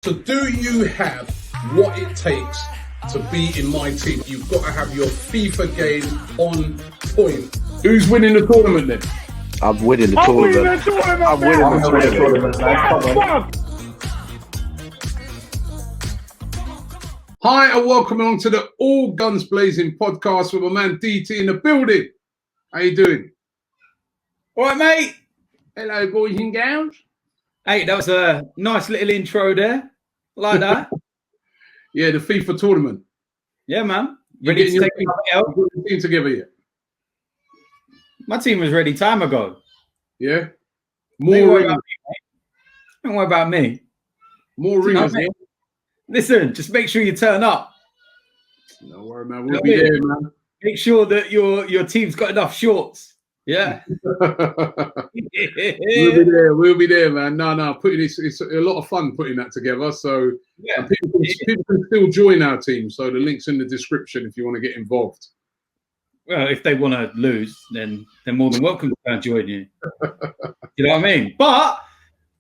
So do you have what it takes to be in my team? You've got to have your FIFA game on point. Who's winning the tournament then? I'm winning the tournament. I'm winning the tournament, man. Come on. Hi and welcome along to the All Guns Blazing podcast with my man DT in the building. How you doing? All right, mate. Hello, boys and girls. Hey, that was a nice little intro there. Like that. Yeah, the FIFA tournament. Yeah, man. Ready to take your team together yet? My team was ready time ago. Yeah. Don't worry about me. More ringers, yeah. Listen, just make sure you turn up. No worry, man. We'll be there, man. Make sure that your team's got enough shorts. Yeah. We'll be there, man. No. It's a lot of fun putting that together. So yeah, people can still join our team. So the link's in the description if you want to get involved. Well, if they want to lose, then they're more than welcome to join you. You know what I mean? But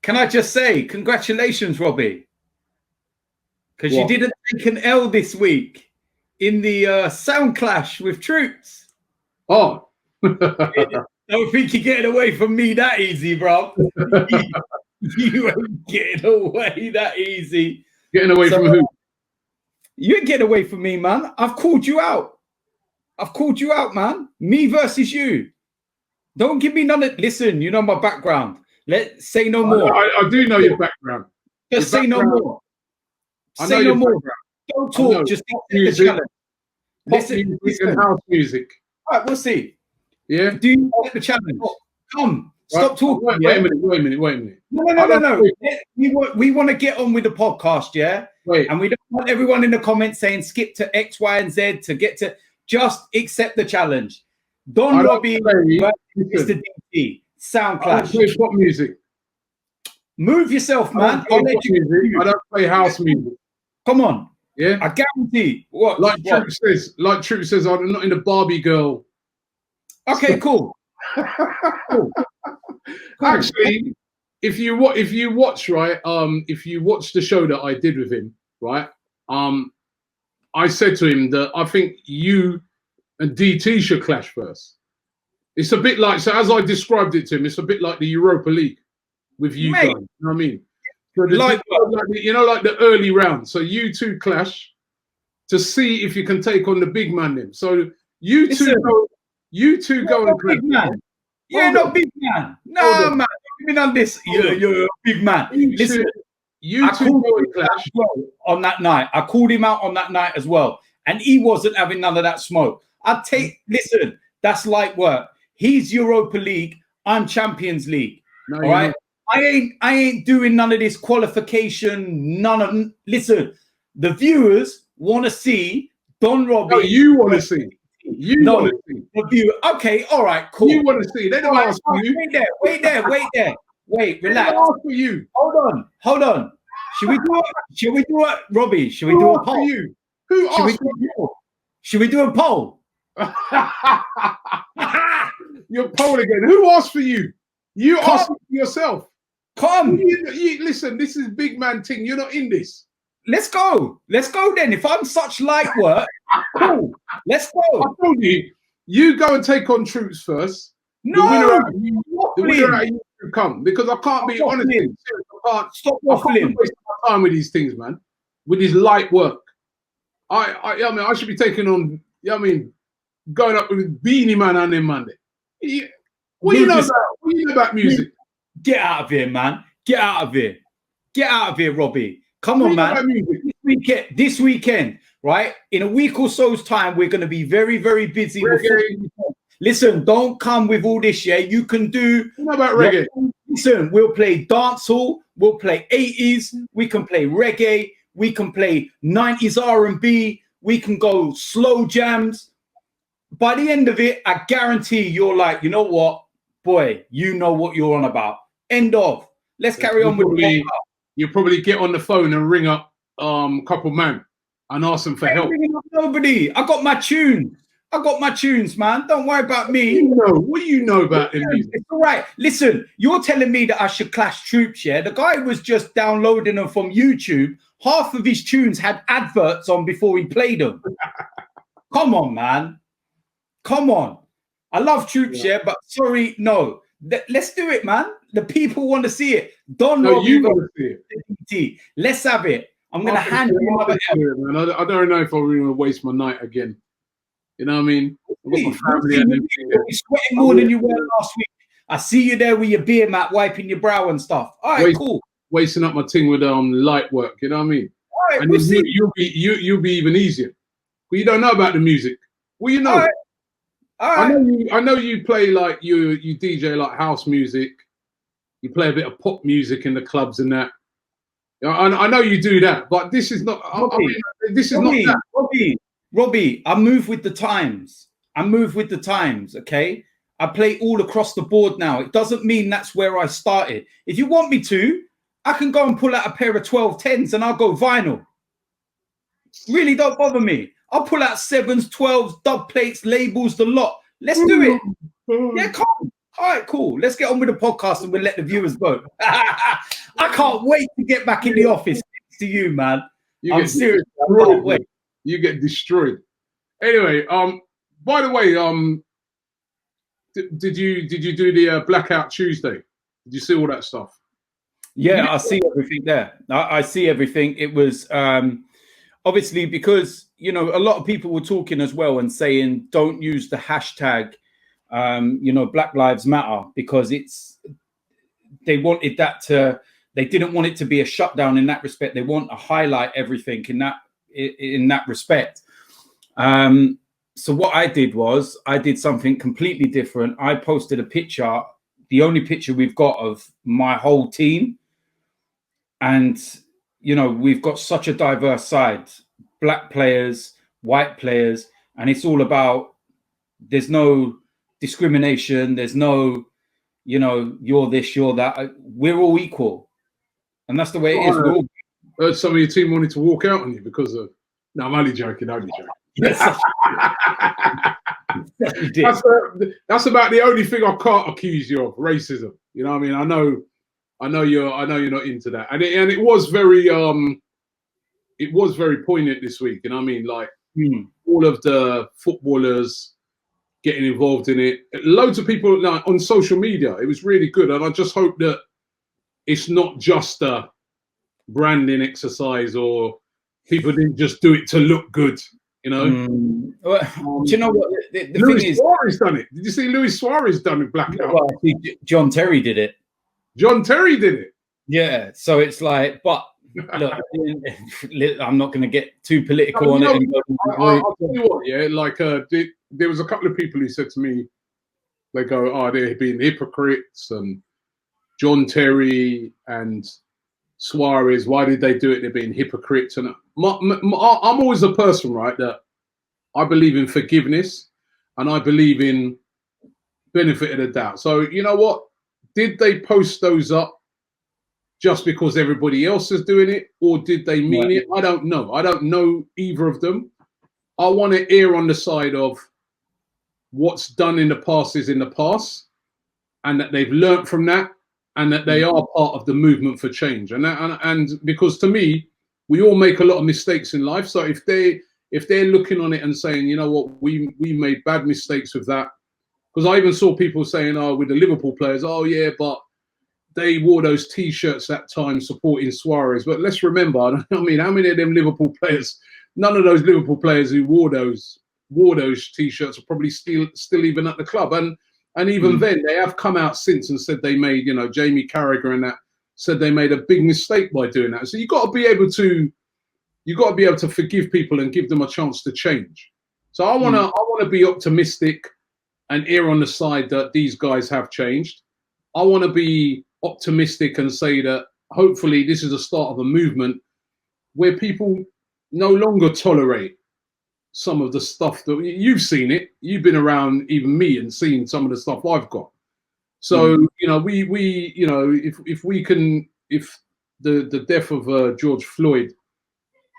can I just say, congratulations, Robbie. Because you didn't take an L this week in the sound clash with Troops. Oh. Don't think you're getting away from me that easy, bro. You ain't getting away that easy. Getting away from who? You ain't getting away from me, man. I've called you out. Man. Me versus you. Don't give me none of... Listen, you know my background. Let's say no more. I do know your background. Just say no more. Say no more. Don't talk. Just accept the challenge. Listen and house music. All right, we'll see. Yeah. Do you like the challenge? Come. Stop talking. Wait a minute. No. We want to get on with the podcast, yeah? Wait. And we don't want everyone in the comments saying skip to X, Y, and Z to get to... Just accept the challenge. Don Robbie, Mr. DT, Sound Clash. I don't play pop music. Move yourself, man. I don't play house music. Come on. Yeah. I guarantee. What? Troop says, I'm not in the Barbie girl. Okay, cool. Cool. Actually, if you watch the show that I did with him, right? I said to him that I think you and DT should clash first. It's a bit like, so as I described it to him, it's a bit like the Europa League with you guys. You know what I mean? So like the early round. So you two clash to see if you can take on the big man then. So you two go and clash. Big man. You're not big man. No, man. You've been on this. You're a big man. Listen. You two go and clash on that night. I called him out on that night as well, and he wasn't having none of that smoke. Listen, that's light work. He's Europa League. I'm Champions League. No, all right. I ain't doing none of this qualification. Listen, the viewers want to see Don Robbie. No, you want to see. Want to see the viewer. Okay, all right, cool. You want to see. They don't ask for you. Wait there. Wait, relax. They ask for you. Hold on. Should we do it, Robbie? Should we do a poll? You? Who asked for you? Should we do a poll? You're poll again. Who asked for you? You asked for yourself. Come. Listen, this is big man thing. You're not in this. Let's go then. If I'm such light work, cool. Let's go. I told you go and take on Troops first. No, the winner out of you come, because I can't be honest. I can't stop waffling. Waste my time with these things, man. With his light work, I should be taking on. Going up with Beanie Man on them Monday. What do you know about music? Get out of here, man. Get out of here, Robbie. Come on, man. This weekend, right? In a week or so's time, we're going to be very, very busy. Listen, don't come with all this, yeah? You can do... What about reggae? Listen, we'll play dancehall, we'll play 80s, we can play reggae, we can play 90s R&B, we can go slow jams. By the end of it, I guarantee you're like, you know what? Boy, you know what you're on about. End of. Let's carry on with the... You probably get on the phone and ring up couple man and ask them for help. Ringing up nobody. I got my tune. I got my tunes, man. Don't worry about me. What do you know about the music? It's all right. Listen, you're telling me that I should clash troops, yeah? The guy was just downloading them from YouTube. Half of his tunes had adverts on before he played them. Come on, man. Come on. I love troops, yeah, but sorry, no. Let's do it, man. The people want to see it. You want to see it. Let's have it. I'm going to hand you another man. I don't know if I'm going to waste my night again. You know what I mean? I've got my family and you're sweating more than you were last week. I see you there with your beer mat, wiping your brow and stuff. All right, cool. Wasting up my thing with light work. You know what I mean? All right, and you'll be even easier. But you don't know about the music. Well, you know. All right. I know you play like you DJ like house music. You play a bit of pop music in the clubs and that. I know you do that, but this is not. This is not that. Robbie, I move with the times. Okay, I play all across the board now. It doesn't mean that's where I started. If you want me to, I can go and pull out a pair of 1210s and I'll go vinyl. Really, don't bother me. I'll pull out 7s, 12s, dub plates, labels, the lot. Let's do it. Yeah, come on. All right, cool. Let's get on with the podcast and we'll let the viewers vote. I can't wait to get back in the office to you, man. I'm serious. I can't wait. You get destroyed. Anyway, by the way, did you do the Blackout Tuesday? Did you see all that stuff? Yeah, I see everything there. I see everything. It was obviously because, you know, a lot of people were talking as well and saying don't use the hashtag, Black Lives Matter, because they wanted that to, they didn't want it to be a shutdown in that respect. They want to highlight everything in that respect. So what I did was I did something completely different. I posted a picture, the only picture we've got of my whole team. And, you know, we've got such a diverse side, black players, white players, and it's all about, there's no discrimination. There's no, you know, you're this, you're that. We're all equal. And that's the way it is. We're all... Heard some of your team wanted to walk out on you because of... No, I'm only joking. Yes. That's about the only thing I can't accuse you of, racism. You know what I mean? I know you're not into that. And it was very poignant this week. You know what I mean? Like all of the footballers getting involved in it. Loads of people like, on social media. It was really good. And I just hope that it's not just a branding exercise or people didn't just do it to look good, you know. Well, do you know what the Luis thing is? Suarez done it. Did you see Luis Suarez done it Blackout? Well, John Terry did it. John Terry did it. Yeah. So it's like, but look, I'm not going to get too political on it. I'll tell you what, yeah. Like, there was a couple of people who said to me, they go, "Oh, they're being hypocrites," and John Terry and Suarez, why did they do it? They're being hypocrites. And I'm always a person, right, that I believe in forgiveness and I believe in benefit of the doubt. So, you know what? Did they post those up just because everybody else is doing it, or did they mean it? I don't know. I don't know either of them. I want to err on the side of what's done in the past is in the past, and that they've learned from that, and that they are part of the movement for change. And because to me, we all make a lot of mistakes in life. So if they're looking on it and saying, you know what, we made bad mistakes with that, because I even saw people saying, oh, with the Liverpool players, oh yeah, but they wore those T-shirts that time supporting Suarez. But let's remember, I mean, how many of them Liverpool players? None of those Liverpool players who wore those T-shirts are probably still even at the club. And even then, they have come out since and said they made, you know, Jamie Carragher and that said they made a big mistake by doing that. So you got to be able to forgive people and give them a chance to change. So I want to be optimistic and err on the side that these guys have changed. I want to be optimistic and say that hopefully this is the start of a movement where people no longer tolerate some of the stuff that you've seen it. You've been around even me and seen some of the stuff I've got. So, you know, we you know, if the death of George Floyd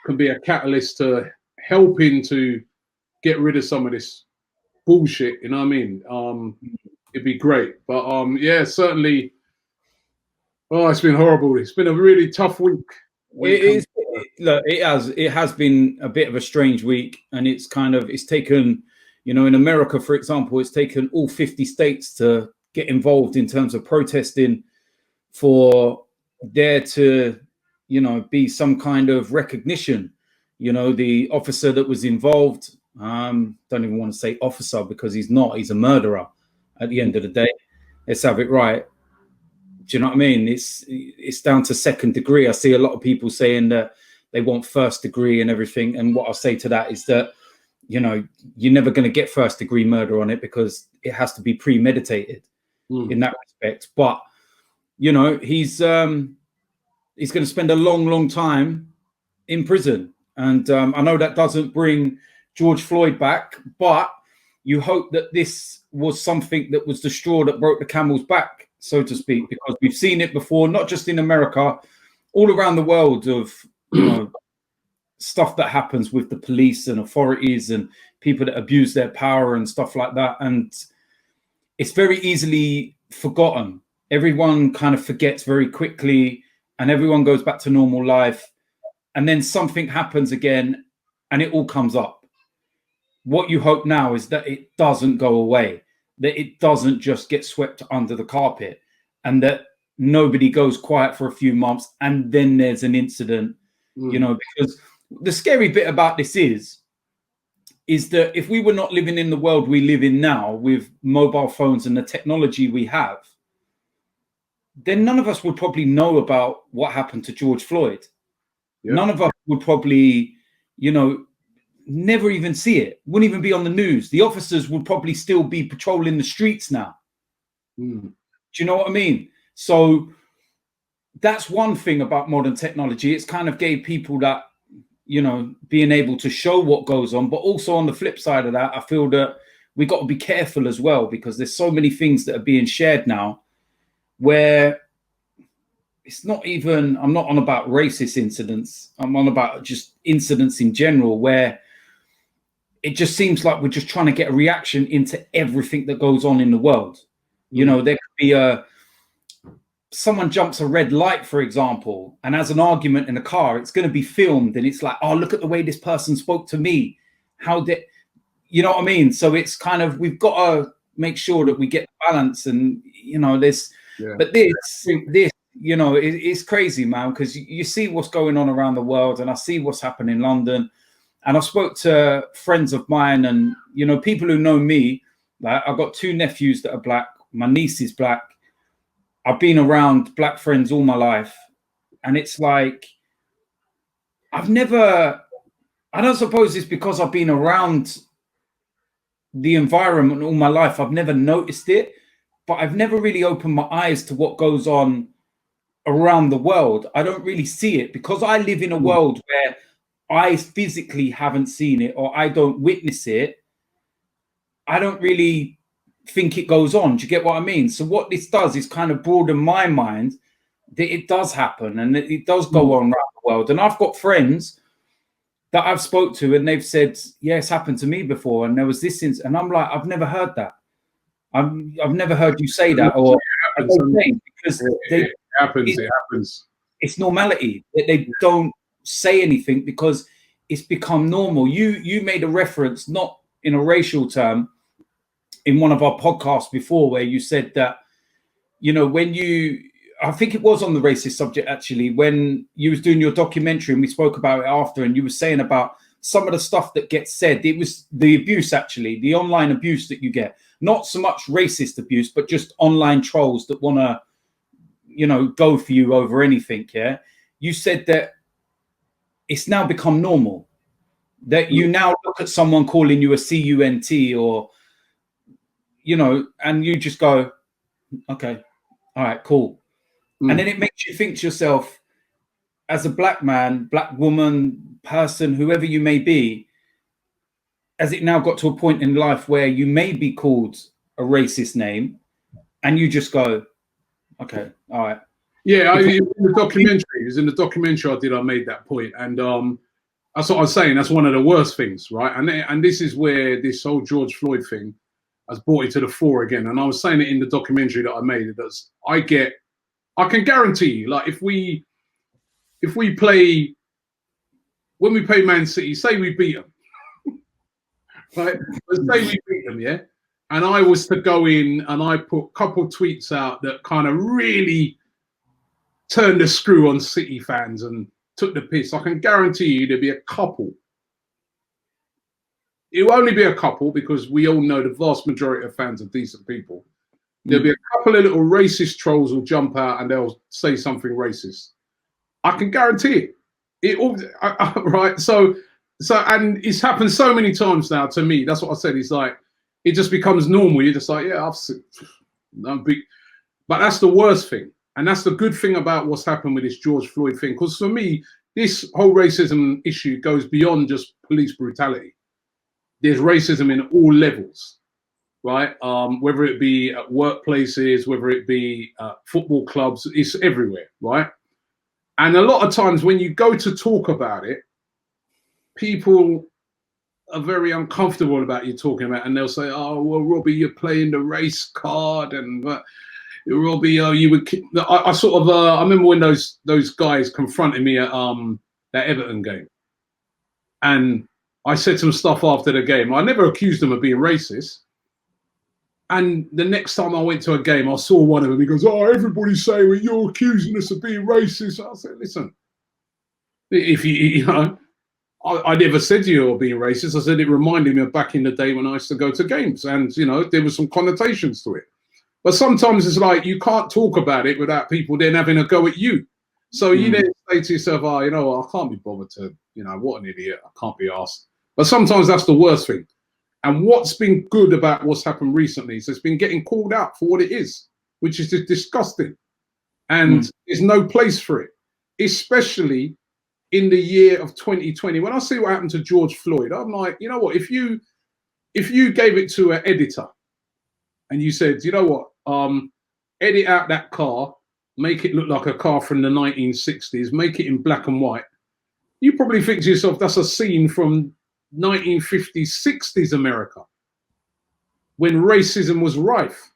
can be a catalyst to helping to get rid of some of this bullshit. You know what I mean? It'd be great, but yeah, certainly. Oh, it's been horrible. It's been a really tough week. It is. Look, it has been a bit of a strange week, and it's taken, you know, in America, for example, it's taken all 50 states to get involved in terms of protesting for there to, you know, be some kind of recognition. You know, the officer that was involved, don't even want to say officer because he's not, he's a murderer at the end of the day. Let's have it right. Do you know what I mean? It's down to second degree. I see a lot of people saying that they want first degree and everything. And what I'll say to that is that, you know, you're never going to get first degree murder on it because it has to be premeditated in that respect. But, you know, he's going to spend a long, long time in prison. And I know that doesn't bring George Floyd back, but you hope that this was something that was the straw that broke the camel's back, so to speak, because we've seen it before, not just in America, all around the world of, you know, stuff that happens with the police and authorities and people that abuse their power and stuff like that. And it's very easily forgotten. Everyone kind of forgets very quickly and everyone goes back to normal life. And then something happens again and it all comes up. What you hope now is that it doesn't go away, that it doesn't just get swept under the carpet, and that nobody goes quiet for a few months and then there's an incident, you know, because the scary bit about this is that if we were not living in the world we live in now with mobile phones and the technology we have, then none of us would probably know about what happened to George Floyd. Yeah. None of us would probably, you know, never even see it. Wouldn't even be on the news. The officers would probably still be patrolling the streets now. Do you know what I mean? So that's one thing about modern technology. It's kind of gave people that, you know, being able to show what goes on. But also on the flip side of that, I feel that we got to be careful as well, because there's so many things that are being shared now where it's not even, I'm not on about racist incidents. I'm on about just incidents in general where it just seems like we're just trying to get a reaction into everything that goes on in the world. You know, there could be someone jumps a red light, for example, and has an argument in a car. It's going to be filmed and it's like, oh, look at the way this person spoke to me. How did, you know what I mean? So it's kind of, we've got to make sure that we get balance and, you know, this, but this, you know, it's crazy, man, because you see what's going on around the world and I see what's happening in London. And I spoke to friends of mine and, you know, people who know me. Like, I've got two nephews that are black. My niece is black. I've been around black friends all my life. And it's like, I don't suppose it's because I've been around the environment all my life. I've never noticed it, but I've never really opened my eyes to what goes on around the world. I don't really see it because I live in a world where I physically haven't seen it or I don't witness it. I don't really think it goes on. Do you get what I mean? So what this does is kind of broaden my mind that it does happen and that it does go on around the world. And I've got friends that I've spoke to and they've said, yeah, it's happened to me before. And there was this incident. And I'm like, I've never heard that. I've never heard you say that. Or because it happens. It's normality. They don't say anything because it's become normal. You made a reference, not in a racial term, in one of our podcasts before, where you said that, you know, when I think it was on the racist subject actually, when you was doing your documentary and we spoke about it after, and you were saying about some of the stuff that gets said. It was the abuse, actually, the online abuse that you get, not so much racist abuse, but just online trolls that want to, you know, go for you over anything. Yeah. You said that it's now become normal, that you now look at someone calling you a CUNT or, you know, and you just go, okay, all right, cool. And then it makes you think to yourself, as a black man, black woman, person, whoever you may be, has it now got to a point in life where you may be called a racist name and you just go, okay, all right. Yeah, in the documentary, it was in the documentary I did, I made that point. And That's what I was saying. That's one of the worst things, right? And this is where this whole George Floyd thing has brought it to the fore again. And I was saying it in the documentary that I made. I can guarantee you, like if we play, when we play Man City, say we beat them, right? But say we beat them, yeah. And I was to go in and I put a couple tweets out that kind of really turned the screw on City fans and took the piss. I can guarantee you there'll be a couple. It will only be a couple because we all know the vast majority of fans are decent people. There'll be a couple of little racist trolls will jump out and they'll say something racist. I can guarantee it. Right. So, and it's happened so many times now to me. That's what I said. It's like, it just becomes normal. You're just like, yeah, but that's the worst thing. And that's the good thing about what's happened with this George Floyd thing. Because for me, this whole racism issue goes beyond just police brutality. There's racism in all levels, right? Whether it be at workplaces, whether it be football clubs, it's everywhere, right? And a lot of times when you go to talk about it, people are very uncomfortable about you talking about it, and they'll say, oh, well, Robbie, you're playing the race card, and Robbie, you would. I sort of. I remember when those guys confronted me at that Everton game, and I said some stuff after the game. I never accused them of being racist. And the next time I went to a game, I saw one of them. He goes, "Oh, everybody's saying well, you're accusing us of being racist." I said, "Listen, if you know, I never said you were being racist. I said it reminded me of back in the day when I used to go to games, and there was some connotations to it." But sometimes it's like you can't talk about it without people then having a go at you. So you then say to yourself, oh, I can't be bothered to, what an idiot. I can't be asked. But sometimes that's the worst thing. And what's been good about what's happened recently is it's been getting called out for what it is, which is just disgusting. And there's no place for it, especially in the year of 2020. When I see what happened to George Floyd, I'm like, you know what, if you gave it to an editor and you said, you know what, edit out that car, make it look like a car from the 1960s, make it in black and white, you probably think to yourself, that's a scene from 1950s, 60s America, when racism was rife.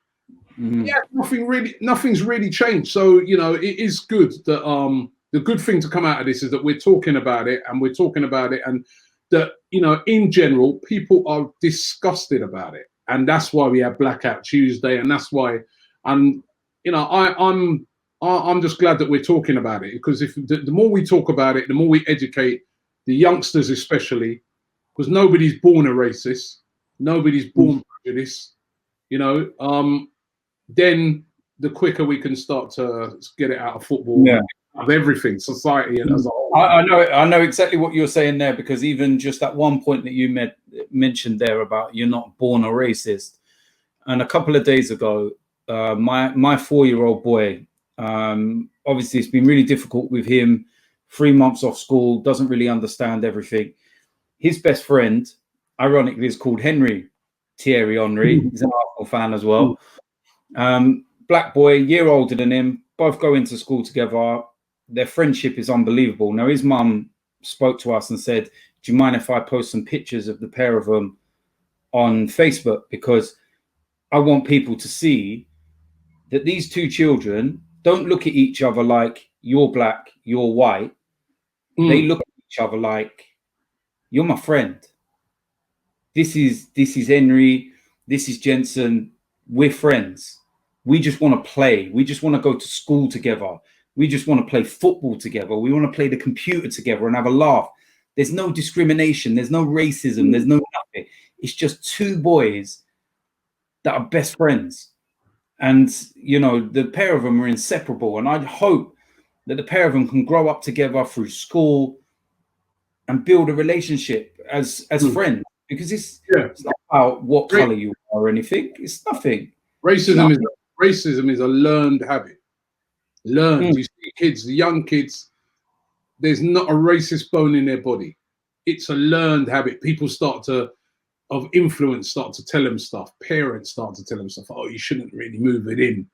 Yeah, nothing's really changed. So, it is good that the good thing to come out of this is that we're talking about it, and that, in general, people are disgusted about it. And that's why we have Blackout Tuesday, and that's why I'm just glad that we're talking about it, because if the more we talk about it, the more we educate the youngsters, especially, because nobody's born a racist, nobody's born prejudiced, then the quicker we can start to get it out of football, of everything, society as a whole. I know exactly what you're saying there, because even just that one point that you mentioned there about you're not born a racist, and a couple of days ago, my 4-year-old boy, obviously it's been really difficult with him, 3 months off school, doesn't really understand everything. His best friend, ironically, is called Thierry Henry. He's an Arsenal fan as well. Black boy, year older than him, both go into school together. Their friendship is unbelievable. Now, his mum spoke to us and said, do you mind if I post some pictures of the pair of them on Facebook? Because I want people to see that these two children don't look at each other like you're black, you're white. They look at each other like, you're my friend. This is Henry. This is Jensen. We're friends. We just want to play. We just want to go to school together. We just want to play football together. We want to play the computer together and have a laugh. There's no discrimination. There's no racism. There's no nothing. It's just two boys that are best friends. And, the pair of them are inseparable. And I hope that the pair of them can grow up together through school and build a relationship as friends. Because it's not about what color you are or anything. It's nothing. Racism is a learned habit. Learned. You see kids, the young kids, there's not a racist bone in their body. It's a learned habit. People of influence start to tell them stuff. Parents start to tell them stuff. Oh, you shouldn't really move it in.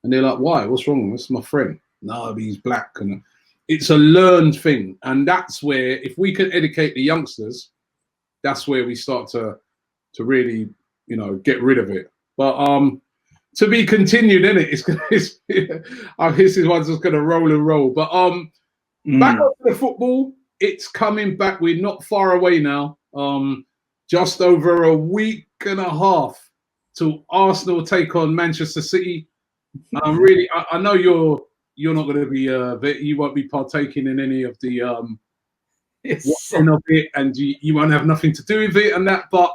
And they're like, why? What's wrong? That's my friend. No, he's black. And it's a learned thing, and that's where, if we can educate the youngsters, that's where we start to really, you know, get rid of it. But to be continued, in it. This is one's just gonna roll and roll. But back up to the football. It's coming back. We're not far away now. Just over a week and a half till Arsenal take on Manchester City. Really, I know you're not going to be you won't be partaking in any of the watching of it, and you won't have nothing to do with it and that. But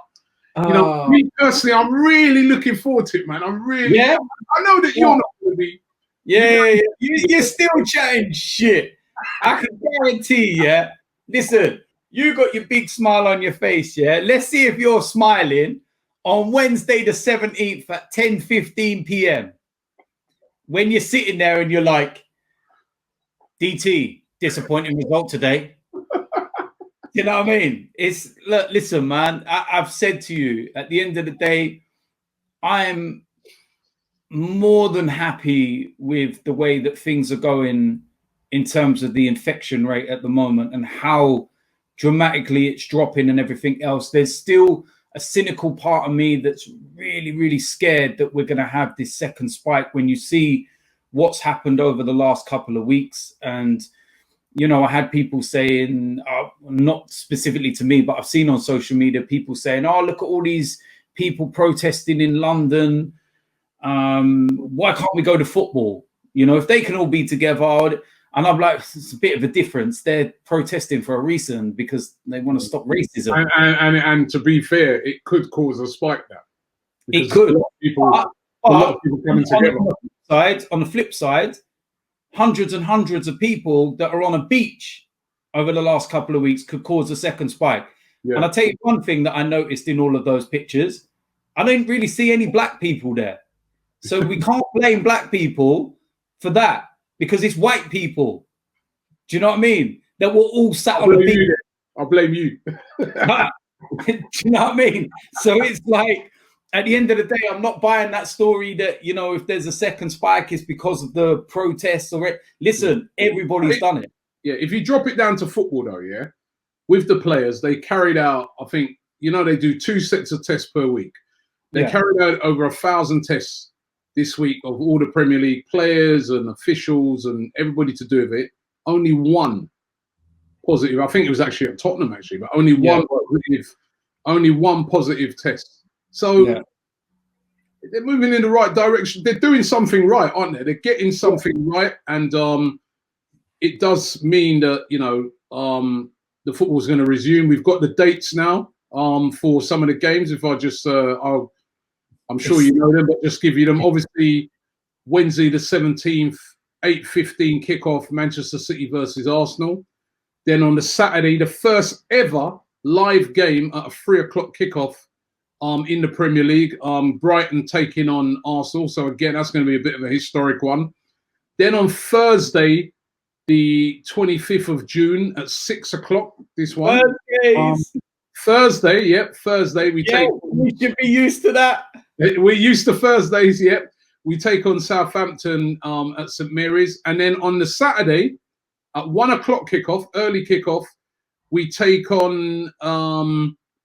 you know, me personally, I'm really looking forward to it, man. I'm really. Yeah. I know that you're not going to be. Yeah. You're still chatting shit. I can guarantee. Yeah. Listen, you got your big smile on your face. Yeah. Let's see if you're smiling on Wednesday the 17th at 10:15 p.m. when you're sitting there and you're like, DT, disappointing result today. You know what I mean? It's, look, listen, man, I've said to you, at the end of the day, I'm more than happy with the way that things are going in terms of the infection rate at the moment and how dramatically it's dropping and everything else. There's still a cynical part of me that's really, really scared that we're going to have this second spike when you see what's happened over the last couple of weeks. And, you know, I had people saying, not specifically to me, but I've seen on social media people saying, oh, look at all these people protesting in London. Why can't we go to football? You know, if they can all be together. And I'm like, it's a bit of a difference. They're protesting for a reason because they want to stop racism. And to be fair, it could cause a spike now. It could. A lot of people coming together. On the flip side, hundreds and hundreds of people that are on a beach over the last couple of weeks could cause a second spike. Yeah. And I'll tell you one thing that I noticed in all of those pictures, I didn't really see any black people there. So we can't blame black people for that because it's white people. Do you know what I mean? That were all sat on the beach. I'll blame you. Do you know what I mean? So it's like, at the end of the day, I'm not buying that story that, you know, if there's a second spike, it's because of the protests or it. Listen, everybody's done it. Yeah, if you drop it down to football, though, yeah, with the players, they carried out, I think, you know, they do 2 sets of tests per week. They carried out over 1,000 tests this week of all the Premier League players and officials and everybody to do with it. Only one positive. I think it was actually at Tottenham, actually, but only one positive test. So they're moving in the right direction. They're doing something right, aren't they? They're getting something right. And it does mean that, you know, the football's going to resume. We've got the dates now for some of the games. If I just, I'm sure you know them, but just give you them. Obviously, Wednesday the 17th, 8:15 kickoff, Manchester City versus Arsenal. Then on the Saturday, the first ever live game at a 3 o'clock kickoff in the Premier League. Brighton taking on Arsenal. So again, that's going to be a bit of a historic one. Then on Thursday, the 25th of June at 6 o'clock, this one. Thursday, Thursday. We should be used to that. We're used to Thursdays, We take on Southampton at St Mary's. And then on the Saturday, at 1 o'clock kickoff, early kickoff, we take on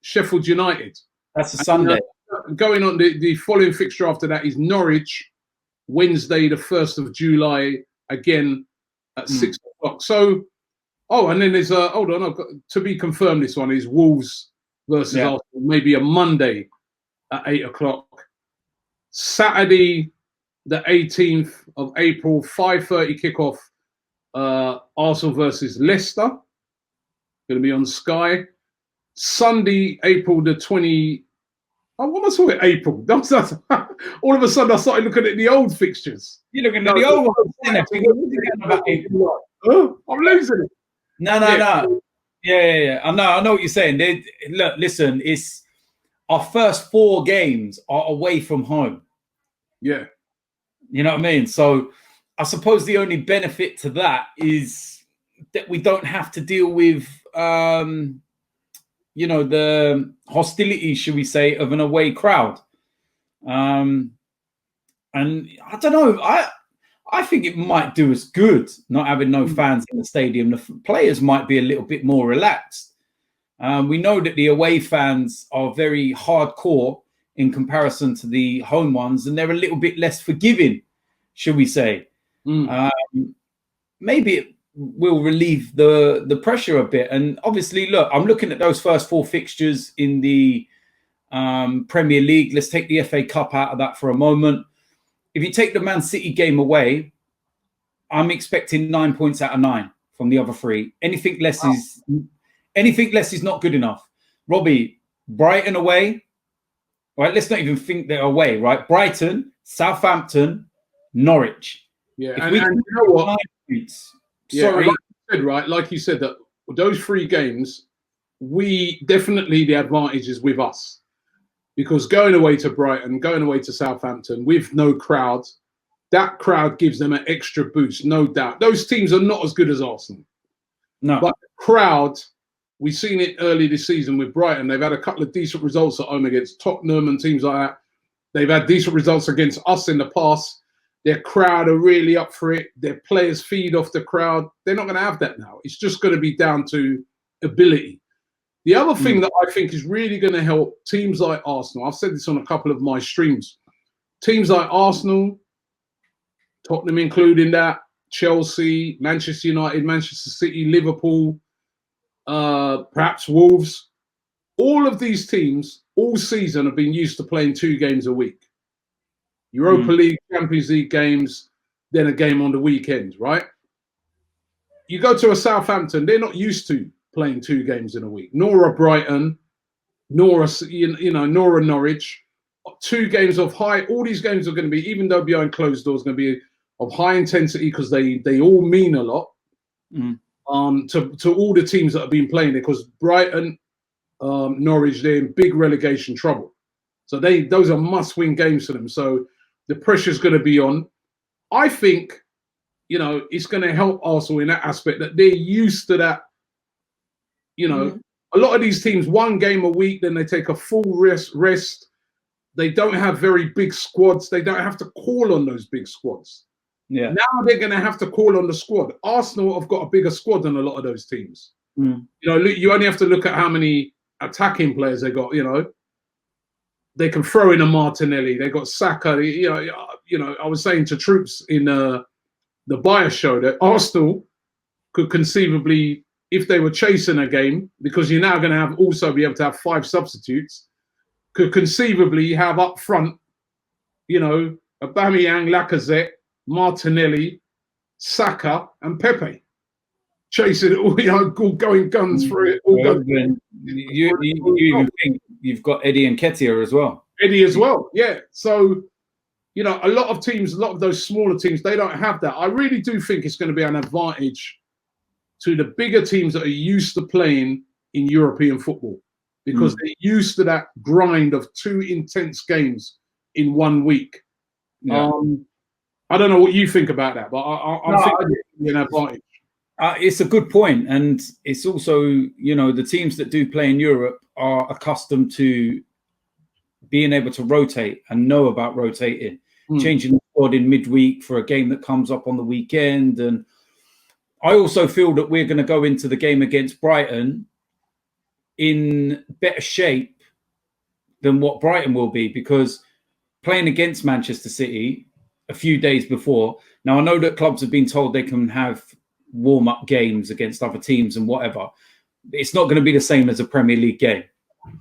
Sheffield United. That's a Sunday. Going on, the following fixture after that is Norwich, Wednesday, the 1st of July, again at 6 o'clock. So, and then there's hold on, I've got to be confirmed. This one is Wolves versus Arsenal, maybe a Monday at 8 o'clock. Saturday, the 18th of April, 5:30 kickoff, Arsenal versus Leicester. Going to be on Sky. Sunday, April the 20th. Oh, what am I talking? April. That's all of a sudden I started looking at the old fixtures. You're looking at the old ones. I'm losing it. No. Yeah. I know what you're saying. Look, listen, it's our first 4 games are away from home. Yeah. You know what I mean? So I suppose the only benefit to that is that we don't have to deal with you know, the hostility, should we say, of an away crowd. And I don't know. I think it might do us good not having no fans in the stadium. The players might be a little bit more relaxed. We know that the away fans are very hardcore in comparison to the home ones, and they're a little bit less forgiving, shall we say. Maybe it will relieve the pressure a bit. And obviously, look, I'm looking at those first 4 fixtures in the Premier League. Let's take the FA Cup out of that for a moment. If you take the Man City game away, I'm expecting 9 points out of 9 from the other 3. Anything less is not good enough. Robbie, Brighton away, right? Let's not even think they're away, right? Brighton, Southampton, Norwich. Yeah, and you know what? Sorry, like you said, that those 3 games, we definitely the advantage is with us. Because going away to Brighton, going away to Southampton with no crowd, that crowd gives them an extra boost, no doubt. Those teams are not as good as Arsenal. No. But the crowd, we've seen it early this season with Brighton. They've had a couple of decent results at home against Tottenham and teams like that. They've had decent results against us in the past. Their crowd are really up for it. Their players feed off the crowd. They're not going to have that now. It's just going to be down to ability. The other thing that I think is really going to help teams like Arsenal, I've said this on a couple of my streams, teams like Arsenal, Tottenham including that, Chelsea, Manchester United, Manchester City, Liverpool, perhaps Wolves, all of these teams all season have been used to playing 2 games a week. Europa League, Champions League games, then a game on the weekend, right? You go to a Southampton, they're not used to playing 2 games in a week, nor a Brighton, nor a nor a Norwich. 2 games of high. All these games are going to be, even though behind closed doors, going to be of high intensity because they all mean a lot to all the teams that have been playing it. Because Brighton, Norwich, they're in big relegation trouble, so those are must-win games for them. So the pressure's going to be on. I think it's going to help Arsenal in that aspect that they're used to that. A lot of these teams, 1 game a week, then they take a full rest. They don't have very big squads. They don't have to call on those big squads. Yeah. Now they're going to have to call on the squad. Arsenal have got a bigger squad than a lot of those teams. You only have to look at how many attacking players they got. They can throw in a Martinelli. They got Saka. I was saying to troops in the Bias show that Arsenal could conceivably, if they were chasing a game, because you're now going to also be able to have 5 substitutes, could conceivably have up front, Aubameyang, Lacazette, Martinelli, Saka, and Pepe, chasing it all, going guns through it. You even think you've got Eddie and Nketiah as well. Eddie as well, yeah. So, a lot of teams, a lot of those smaller teams, they don't have that. I really do think it's going to be an advantage to the bigger teams that are used to playing in European football, because they're used to that grind of 2 intense games in 1 week. Yeah. I don't know what you think about that, but I'm thinking it's an advantage. It's a good point, and it's also, the teams that do play in Europe are accustomed to being able to rotate and know about rotating, changing the squad in midweek for a game that comes up on the weekend. And I also feel that we're going to go into the game against Brighton in better shape than what Brighton will be, because playing against Manchester City a few days before. Now, I know that clubs have been told they can have warm-up games against other teams and whatever. It's not going to be the same as a Premier League game.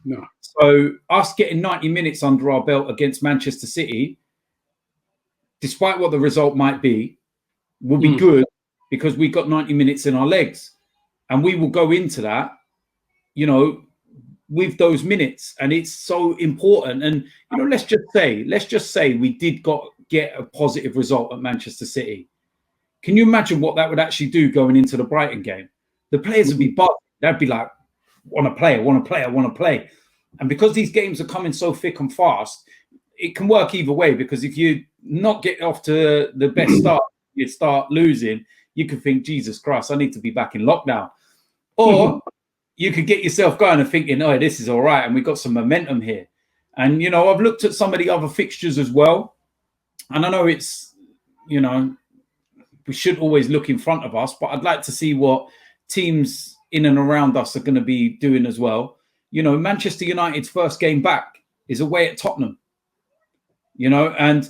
No. So us getting 90 minutes under our belt against Manchester City, despite what the result might be, will be good, because we got 90 minutes in our legs. And we will go into that, with those minutes. And it's so important. And, let's just say we did get a positive result at Manchester City. Can you imagine what that would actually do going into the Brighton game? The players would be buzzing. They'd be like, want to play. And because these games are coming so thick and fast, it can work either way, because if you not get off to the best start, you start losing, you could think, Jesus Christ, I need to be back in lockdown. Or you could get yourself going and thinking, oh, this is all right, and we've got some momentum here. And, I've looked at some of the other fixtures as well. And I know it's, we should always look in front of us, but I'd like to see what teams in and around us are going to be doing as well. You know, Manchester United's first game back is away at Tottenham. You know, and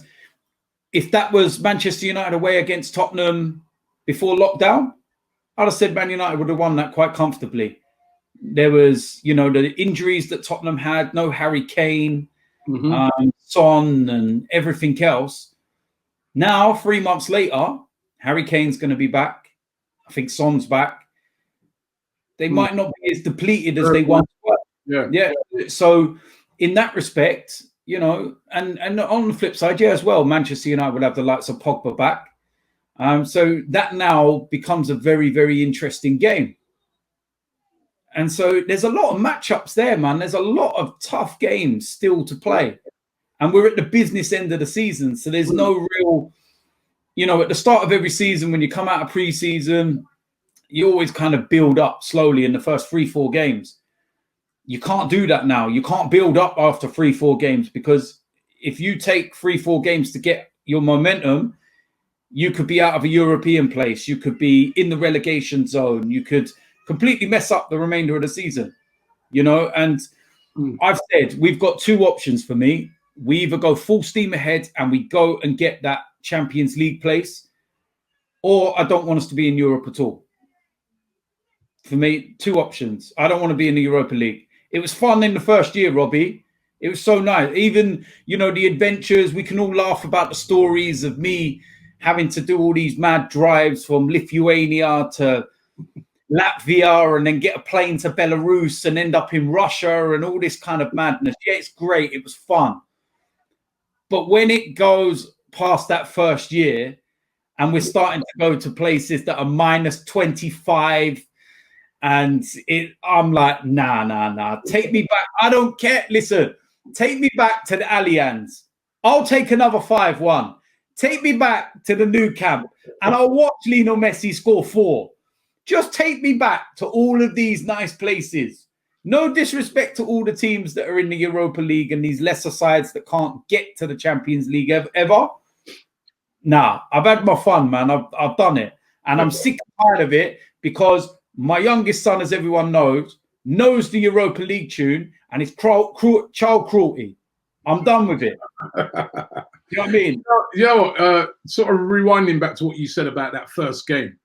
if that was Manchester United away against Tottenham before lockdown, I'd have said Man United would have won that quite comfortably. There was, you know, the injuries that Tottenham had, no Harry Kane, Son and everything else. Now, 3 months later, Harry Kane's going to be back. I think Son's back. They might not be as depleted as they once were. Yeah. So in that respect, you know, and on the flip side, as well, Manchester United would have the likes of Pogba back. So that now becomes a very, very interesting game. And so there's a lot of matchups there, man. There's a lot of tough games still to play. And we're at the business end of the season. So there's no real, you know, at the start of every season, when you come out of pre-season, you always kind of build up slowly in the first 3-4 games. You can't do that now. You can't build up after 3-4 games, because if you take 3-4 games to get your momentum, you could be out of a European place. You could be in the relegation zone. You could completely mess up the remainder of the season, you know. And I've said we've got two options for me. We either go full steam ahead and we go and get that Champions League place, or I don't want us to be in Europe at all. For me, two options. I don't want to be in the Europa League. It was fun in the first year, Robbie. It was so nice. Even, you know, the adventures, we can all laugh about the stories of me having to do all these mad drives from Lithuania to Latvia and then get a plane to Belarus and end up in Russia and all this kind of madness. Yeah, it's great. It was fun. But when it goes past that first year and we're starting to go to places that are minus 25, and I'm like, nah. Take me back. I don't care. Listen, take me back to the Allianz. I'll take another 5-1. Take me back to the Nou Camp and I'll watch Lionel Messi score 4. Just take me back to all of these nice places. No disrespect to all the teams that are in the Europa League and these lesser sides that can't get to the Champions League ever. Nah, I've had my fun, man. I've done it. And I'm sick and tired of it, because my youngest son, as everyone knows the Europa League tune, and it's child cruelty. I'm done with it. You know what I mean? Sort of rewinding back to what you said about that first game.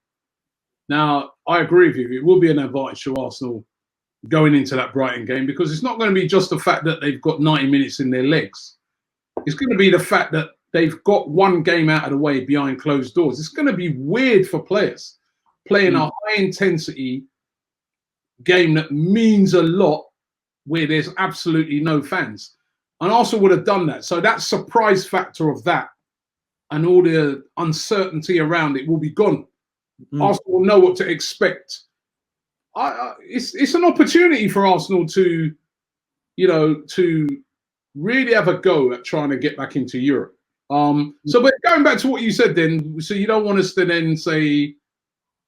Now, I agree with you. It will be an advantage to Arsenal going into that Brighton game, because it's not going to be just the fact that they've got 90 minutes in their legs. It's going to be the fact that they've got one game out of the way behind closed doors. It's going to be weird for players playing a high-intensity game that means a lot where there's absolutely no fans. And Arsenal would have done that. So that surprise factor of that and all the uncertainty around it will be gone. Arsenal will know what to expect. It's an opportunity for Arsenal to, you know, to really have a go at trying to get back into Europe. But going back to what you said then, so you don't want us to then say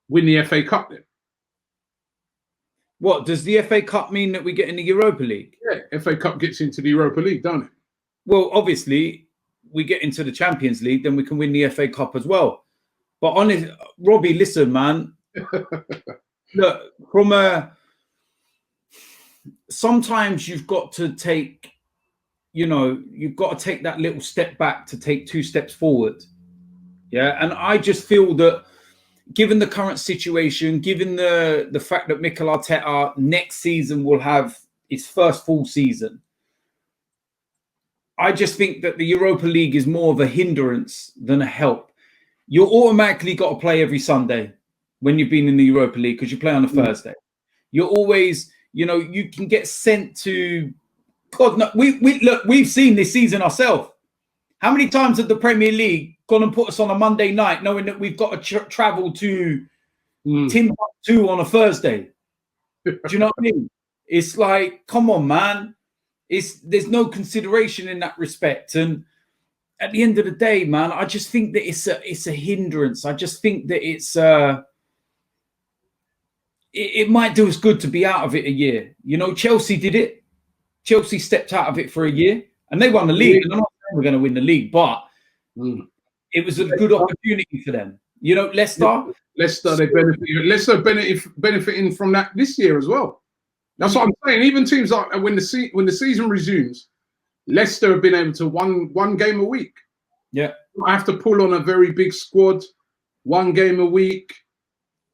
win the FA Cup then? What, does the FA Cup mean that we get in the Europa League? Yeah, FA Cup gets into the Europa League, don't it? Well, obviously, we get into the Champions League, then we can win the FA Cup as well. But honest, Robbie, listen, man. Look, sometimes you've got to take, you know, you've got to take that little step back to take 2 steps forward. Yeah, and I just feel that given the current situation, given the fact that Mikel Arteta next season will have his first full season, I just think that the Europa League is more of a hindrance than a help. You're automatically got to play every Sunday when you've been in the Europa League, because you play on a Thursday. You're always, you know, you can get sent to, God, no, we've seen this season ourselves. How many times have the Premier League gone and put us on a Monday night knowing that we've got to travel to Timbuktu on a Thursday? Do you know what I mean? It's like, come on, man. There's no consideration in that respect. And at the end of the day, man, I just think that it's a hindrance. I just think that it might do us good to be out of it a year. You know, Chelsea did it. Chelsea stepped out of it for a year and they won the league. And I'm not saying we're going to win the league, but it was a good opportunity for them. You know, Leicester. Leicester, benefiting from that this year as well. That's what I'm saying. Even teams like when the season resumes, Leicester have been able to one game a week. Yeah, I have to pull on a very big squad, one game a week,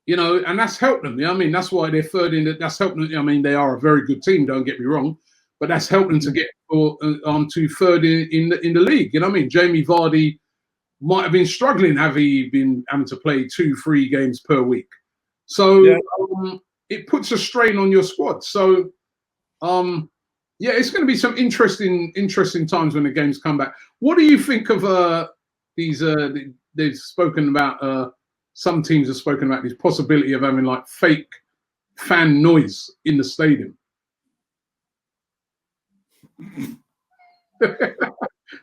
you know, and that's helped them. You know what I mean? That's why they're third in. That's helped them. I mean, they are a very good team. Don't get me wrong, but that's helped them to get to third in the league. You know what I mean? Jamie Vardy might have been struggling have he been having to play 2-3 games per week. So it puts a strain on your squad. So yeah, it's going to be some interesting times when the games come back. What do you think of these? They've spoken about some teams have spoken about this possibility of having like fake fan noise in the stadium.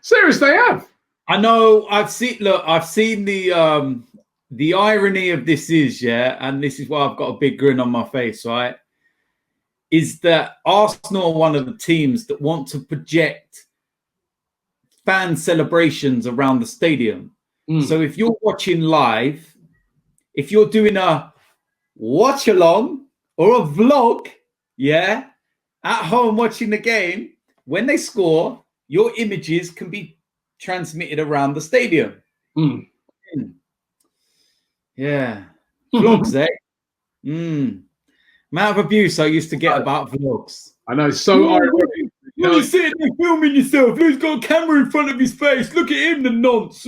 Serious, they have. I know. I've seen the irony of this is, and this is why I've got a big grin on my face, right? Is that Arsenal are one of the teams that want to project fan celebrations around the stadium. So if you're watching live, if you're doing a watch along or a vlog, at home watching the game, when they score, your images can be transmitted around the stadium. Yeah. Vlogs, amount of abuse I used to get about vlogs. I know, it's so ironic. You're sitting there filming yourself. Who's got a camera in front of his face? Look at him, the nonce.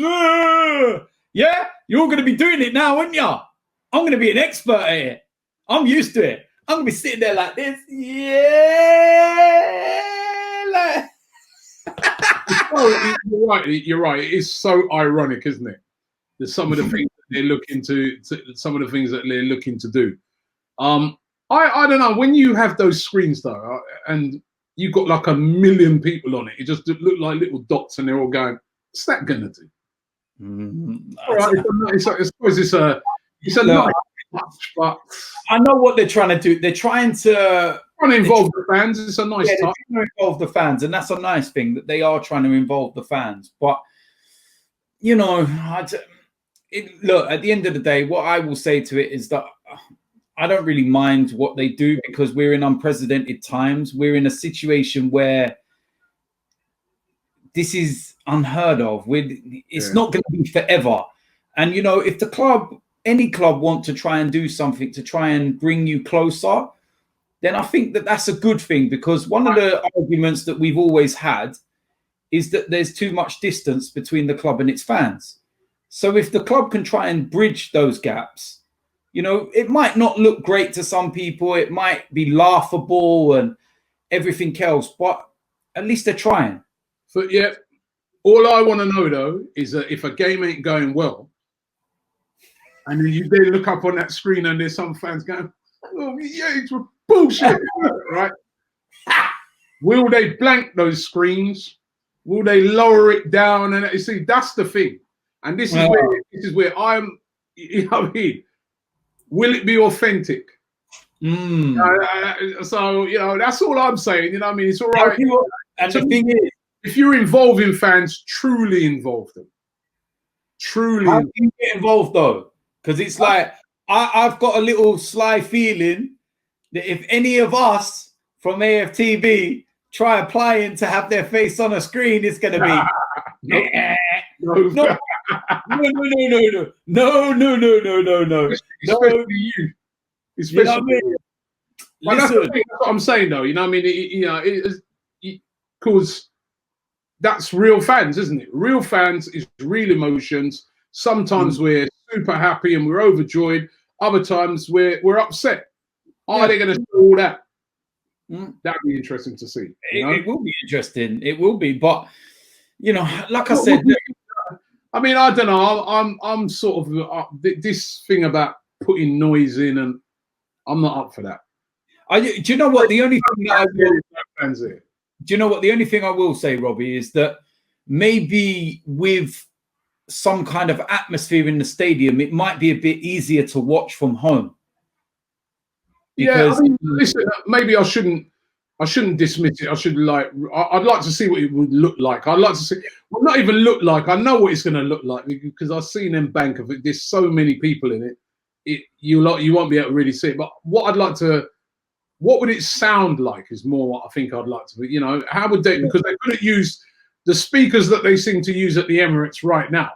Yeah? You're going to be doing it now, aren't you? I'm going to be an expert at it. I'm used to it. I'm going to be sitting there like this. You're right. It is so ironic, isn't it? There's some of the things that they're looking to do. I don't know, when you have those screens though, and you've got like 1 million people on it, it just look like little dots, and they're all going, "What's that gonna do?" All right, I suppose it's a nice touch, but I know what they're trying to do. They're trying to involve the fans. It's a nice touch. They're trying to involve the fans, and that's a nice thing that they are trying to involve the fans. But you know, look, at the end of the day, what I will say to it is that I don't really mind what they do, because we're in unprecedented times. We're in a situation where this is unheard of. It's not going to be forever. And, you know, if any club want to try and do something to try and bring you closer, then I think that that's a good thing, because one of the arguments that we've always had is that there's too much distance between the club and its fans. So if the club can try and bridge those gaps, you know, it might not look great to some people. It might be laughable and everything else, but at least they're trying. But yeah, all I want to know though is that if a game ain't going well, and then they look up on that screen and there's some fans going, "Oh yeah, it's bullshit," right? Will they blank those screens? Will they lower it down? And you see, that's the thing. And this is where I'm. You know what I mean? Will it be authentic? So, you know, that's all I'm saying. You know what I mean? It's all right. And the thing is, if you're involving fans, truly involve them. Truly. How do you get involved, though? Because it's like, I've got a little sly feeling that if any of us from AFTV try applying to have their face on a screen, it's going to be... No. Especially you. Especially you know what I mean? That's what I'm saying, though. You know what I mean? Because that's real fans, isn't it? Real fans is real emotions. Sometimes we're super happy and we're overjoyed. Other times we're upset. Are they going to do all that? That'd be interesting to see. It will be interesting. It will be, but you know, like I said. I mean, I don't know. I'm sort of this thing about putting noise in, and I'm not up for that. Do you know what? The only thing that do you know what? The only thing I will say, Robbie, is that maybe with some kind of atmosphere in the stadium, it might be a bit easier to watch from home. Because, I mean, listen, maybe I shouldn't I shouldn't dismiss it. I should I'd like to see what it would look like. I'd like to see, well, not even look like. I know what it's going to look like because I've seen them bank of it. There's so many people in it. You won't be able to really see it. But what would it sound like is more what I think I'd like to. You know, how would they? Because they couldn't use the speakers that they seem to use at the Emirates right now.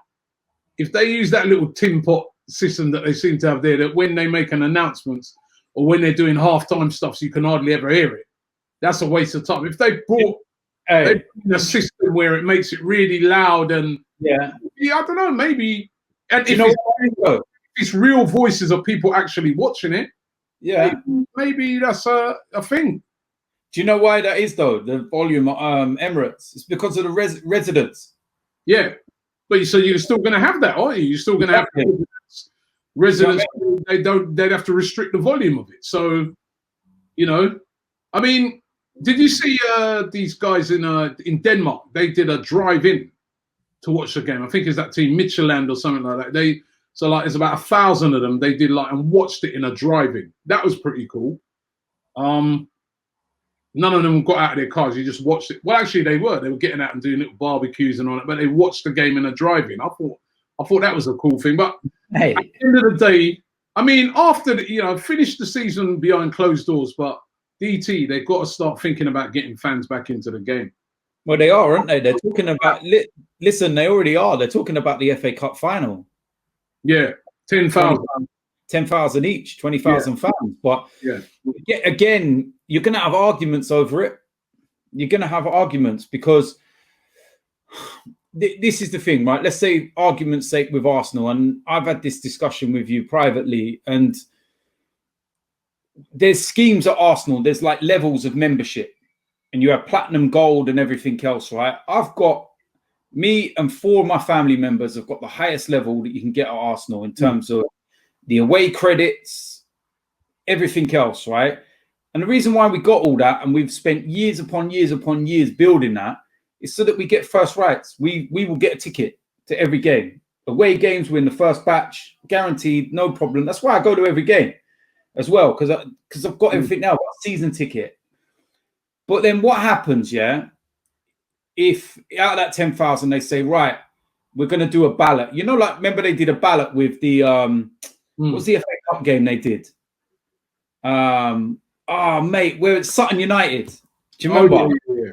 If they use that little tin pot system that they seem to have there, that when they make an announcement or when they're doing halftime stuff, so you can hardly ever hear it. That's a waste of time. If they brought a system where it makes it really loud and I don't know, maybe. And if it's real voices of people actually watching it, maybe that's a thing. Do you know why that is though? The volume Emirates. It's because of the residents. Yeah, but so you're still going to have that, aren't you? You're still going to have residents. They'd have to restrict the volume of it. So, you know, I mean. Did you see these guys in Denmark? They did a drive-in to watch the game. I think it's that team Midtjylland or something like that. There's about 1,000 of them. They did and watched it in a drive-in. That was pretty cool. None of them got out of their cars. You just watched it. Well, actually, they were getting out and doing little barbecues and all that. But they watched the game in a drive-in. I thought that was a cool thing. But at the end of the day, I mean, after finished the season behind closed doors, but. DT, they've got to start thinking about getting fans back into the game. Well, they are, aren't they? They're talking about. Listen, they already are. They're talking about the FA Cup final. Yeah, 10,000. 10,000 each, 20,000 fans. But again, you're going to have arguments over it. You're going to have arguments because this is the thing, right? Let's say argument's sake with Arsenal, and I've had this discussion with you privately, and there's schemes at Arsenal. There's like levels of membership, and you have platinum, gold, and everything else, right? I've got me and 4 of my family members have got the highest level that you can get at Arsenal in terms of the away credits, everything else, right? And the reason why we got all that, and we've spent years upon years upon years building that, is so that we get first rights. We will get a ticket to every game. Away games, we're in the first batch, guaranteed, no problem. That's why I go to every game as well, because I've got everything now, I've got a season ticket. But then what happens, if out of that 10,000 they say, right, we're going to do a ballot. You know, like, remember they did a ballot with the, what was the FA Cup game they did? Mate, where it's Sutton United. Do you remember? Yeah.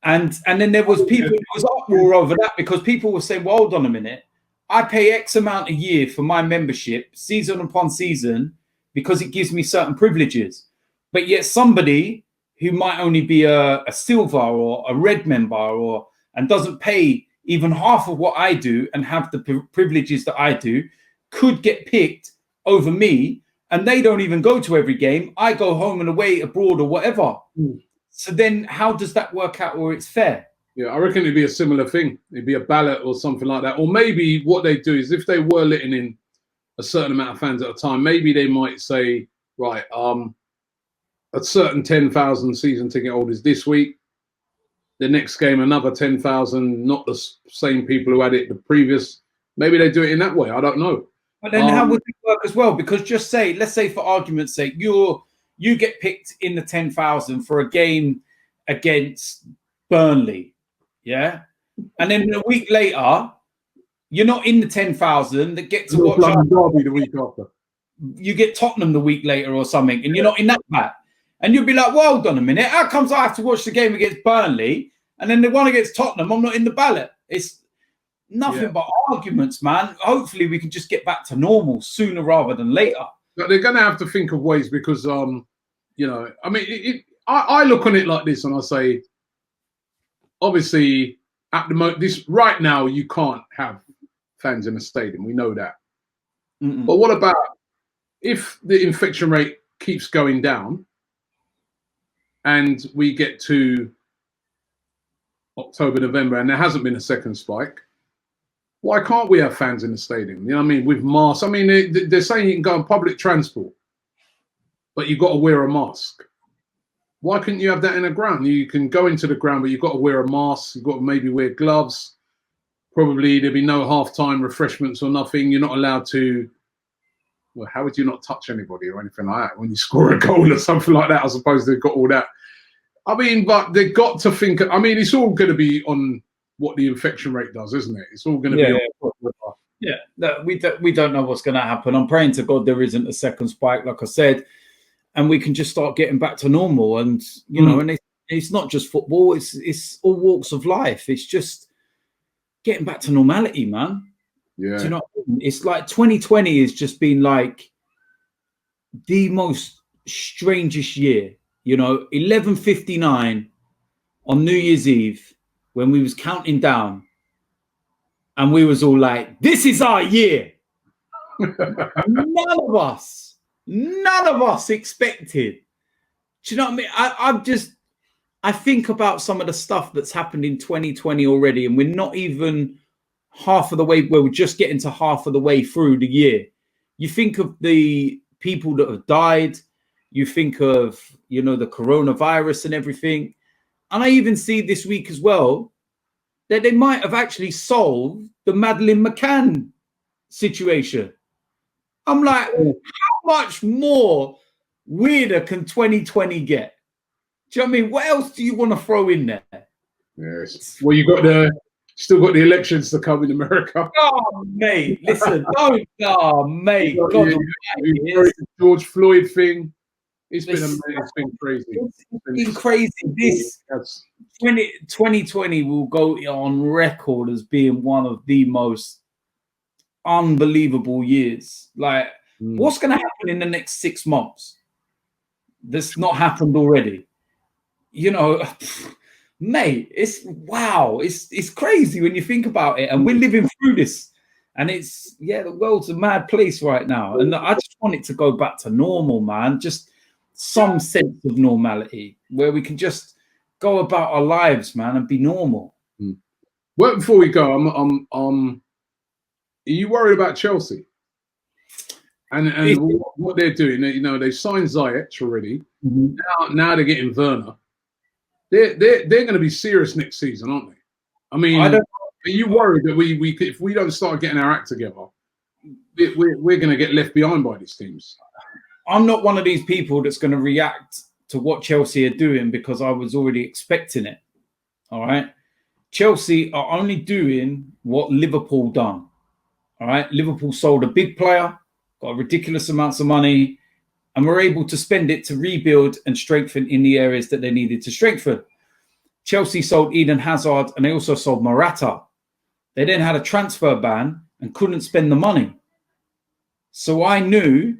And then there was people, there was uproar over that because people were saying, well, hold on a minute. I pay X amount a year for my membership, season upon season, because it gives me certain privileges. But yet somebody who might only be a silver or a red member and doesn't pay even half of what I do and have the privileges that I do could get picked over me, and they don't even go to every game. I go home and away abroad or whatever. So then how does that work out where it's fair? Yeah, I reckon it'd be a similar thing. It'd be a ballot or something like that. Or maybe what they do is if they were letting in a certain amount of fans at a time, maybe they might say, right, a certain 10,000 season ticket holders this week, the next game, another 10,000, not the same people who had it the previous. Maybe they do it in that way. I don't know. But then how would it work as well? Because let's say for argument's sake, you get picked in the 10,000 for a game against Burnley, yeah? And then a week later, you're not in the 10,000 that get to watch Derby the week after. You get Tottenham the week later or something, and you're not in that bat. And you'll be like, well, hold on a minute. How comes I have to watch the game against Burnley and then the one against Tottenham, I'm not in the ballot? It's nothing but arguments, man. Hopefully we can just get back to normal sooner rather than later. But they're going to have to think of ways because, I mean, I look on it like this and I say, obviously, at the moment, right now, you can't have fans in a stadium. We know that. But what about if the infection rate keeps going down and we get to October, November, and there hasn't been a second spike? Why can't we have fans in the stadium? You know what I mean? With masks. I mean, they're saying you can go on public transport, but you've got to wear a mask. Why couldn't you have that in a ground? You can go into the ground, but you've got to wear a mask. You've got to maybe wear gloves. Probably there'll be no halftime refreshments or nothing. You're not allowed to. Well, how would you not touch anybody or anything like that when you score a goal or something like that? I suppose they've got all that. I mean, but they got to think. I mean, it's all going to be on what the infection rate does, isn't it? It's all going to be. Yeah, look, we don't know what's going to happen. I'm praying to God there isn't a second spike, like I said, and we can just start getting back to normal. And you know, and it's not just football; it's all walks of life. It's just getting back to normality, man. Yeah, do you know what I mean? It's like 2020 has just been like the most strangest year. You know, 11:59 on New Year's Eve when we was counting down. And we was all like, this is our year. None of us expected. Do you know what I mean? I think about some of the stuff that's happened in 2020 already, and we're not even half of the way, we're just getting to half of the way through the year. You think of the people that have died, you think of, you know, the coronavirus and everything. And I even see this week as well that they might have actually solved the Madeleine McCann situation. I'm like, how much more weirder can 2020 get? Do you know what I mean? What else do you want to throw in there? Yes. Well, you got still got the elections to come in America. Oh, mate, listen, don't. Oh, mate, God, George Floyd thing. It's been amazing. It's been crazy. It's been crazy. This 2020 will go on record as being one of the most unbelievable years. Like, what's going to happen in the next 6 months that's not happened already? You know, mate, it's wow. It's crazy when you think about it. And we're living through this. And it's, the world's a mad place right now. And I just want it to go back to normal, man. Just some sense of normality where we can just go about our lives, man, and be normal. Well, before we go, are you worried about Chelsea and what they're doing? You know, they signed Ziyech already. Now they're getting Werner. They're going to be serious next season, aren't they? I mean, are you worried that we if we don't start getting our act together, we're going to get left behind by these teams? I'm not one of these people that's going to react to what Chelsea are doing because I was already expecting it. All right. Chelsea are only doing what Liverpool done. All right. Liverpool sold a big player, got ridiculous amounts of money, and were able to spend it to rebuild and strengthen in the areas that they needed to strengthen. Chelsea sold Eden Hazard and they also sold Morata. They then had a transfer ban and couldn't spend the money. So I knew